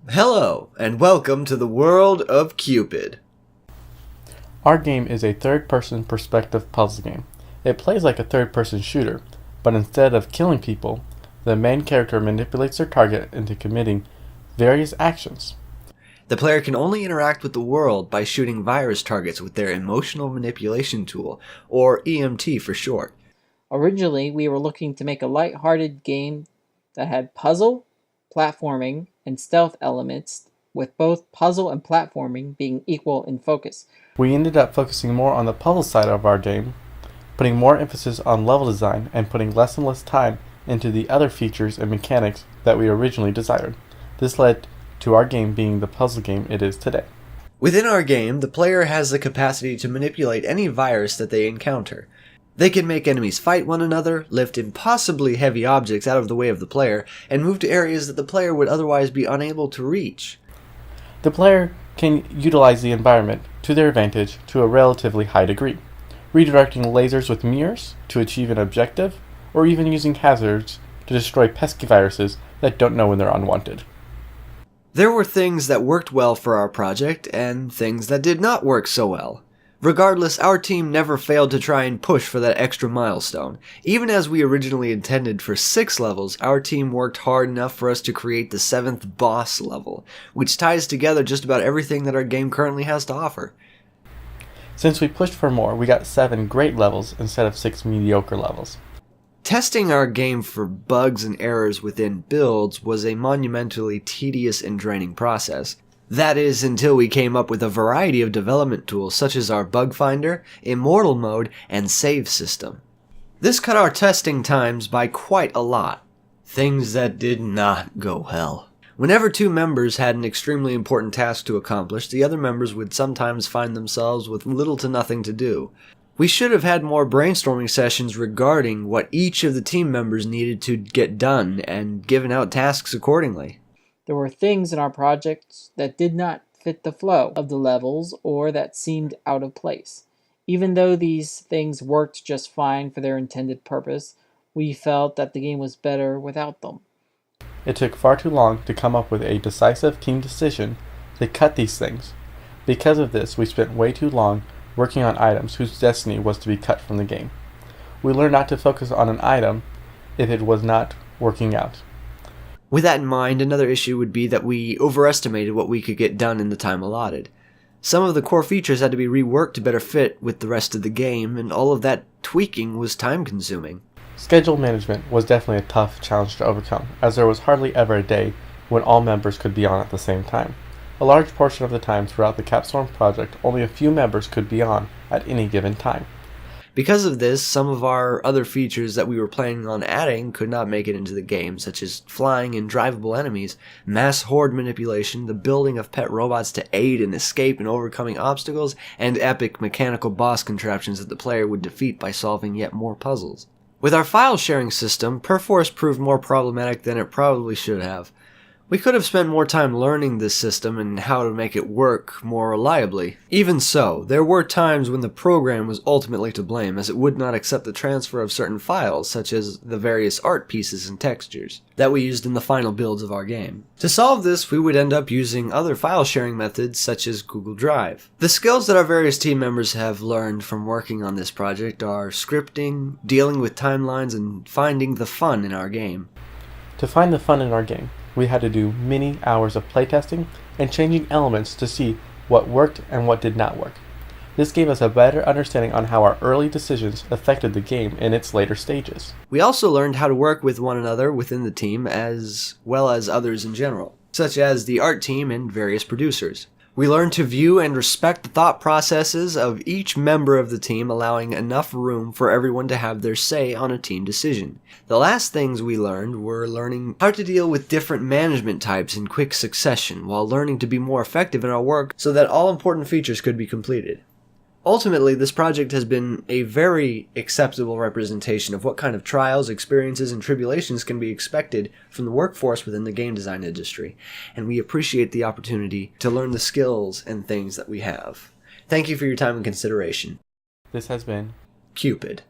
Hello, and welcome to the world of Cupid. Our game is a third-person perspective puzzle game. It plays like a third-person shooter, but instead of killing people, the main character manipulates their target into committing various actions. The player can only interact with the world by shooting virus targets with their emotional manipulation tool, or EMT for short. Originally, we were looking to make a light-hearted game that had puzzle, platforming, and stealth elements, with both puzzle and platforming being equal in focus. We ended up focusing more on the puzzle side of our game, putting more emphasis on level design and putting less and less time into the other features and mechanics that we originally desired. This led to our game being the puzzle game it is today. Within our game, the player has the capacity to manipulate any virus that they encounter. They can make enemies fight one another, lift impossibly heavy objects out of the way of the player, and move to areas that the player would otherwise be unable to reach. The player can utilize the environment to their advantage to a relatively high degree, redirecting lasers with mirrors to achieve an objective, or even using hazards to destroy pesky viruses that don't know when they're unwanted. There were things that worked well for our project, and things that did not work so well. Regardless, our team never failed to try and push for that extra milestone. Even as we originally intended for 6 levels, our team worked hard enough for us to create the 7th boss level, which ties together just about everything that our game currently has to offer. Since we pushed for more, we got 7 great levels instead of 6 mediocre levels. Testing our game for bugs and errors within builds was a monumentally tedious and draining process. That is, until we came up with a variety of development tools such as our bug finder, immortal mode, and save system. This cut our testing times by quite a lot. Things that did not go well. Whenever 2 members had an extremely important task to accomplish, the other members would sometimes find themselves with little to nothing to do. We should have had more brainstorming sessions regarding what each of the team members needed to get done and given out tasks accordingly. There were things in our projects that did not fit the flow of the levels or that seemed out of place. Even though these things worked just fine for their intended purpose, we felt that the game was better without them. It took far too long to come up with a decisive team decision to cut these things. Because of this, we spent way too long working on items whose destiny was to be cut from the game. We learned not to focus on an item if it was not working out. With that in mind, another issue would be that we overestimated what we could get done in the time allotted. Some of the core features had to be reworked to better fit with the rest of the game, and all of that tweaking was time-consuming. Schedule management was definitely a tough challenge to overcome, as there was hardly ever a day when all members could be on at the same time. A large portion of the time throughout the Capstorm project, only a few members could be on at any given time. Because of this, some of our other features that we were planning on adding could not make it into the game, such as flying and drivable enemies, mass horde manipulation, the building of pet robots to aid in escape and overcoming obstacles, and epic mechanical boss contraptions that the player would defeat by solving yet more puzzles. With our file sharing system, Perforce proved more problematic than it probably should have. We could have spent more time learning this system and how to make it work more reliably. Even so, there were times when the program was ultimately to blame, as it would not accept the transfer of certain files, such as the various art pieces and textures, that we used in the final builds of our game. To solve this, we would end up using other file sharing methods, such as Google Drive. The skills that our various team members have learned from working on this project are scripting, dealing with timelines, and finding the fun in our game. To find the fun in our game, we had to do many hours of playtesting and changing elements to see what worked and what did not work. This gave us a better understanding on how our early decisions affected the game in its later stages. We also learned how to work with one another within the team as well as others in general, such as the art team and various producers. We learned to view and respect the thought processes of each member of the team, allowing enough room for everyone to have their say on a team decision. The last things we learned were learning how to deal with different management types in quick succession, while learning to be more effective in our work so that all important features could be completed. Ultimately, this project has been a very acceptable representation of what kind of trials, experiences, and tribulations can be expected from the workforce within the game design industry, and we appreciate the opportunity to learn the skills and things that we have. Thank you for your time and consideration. This has been Cupid.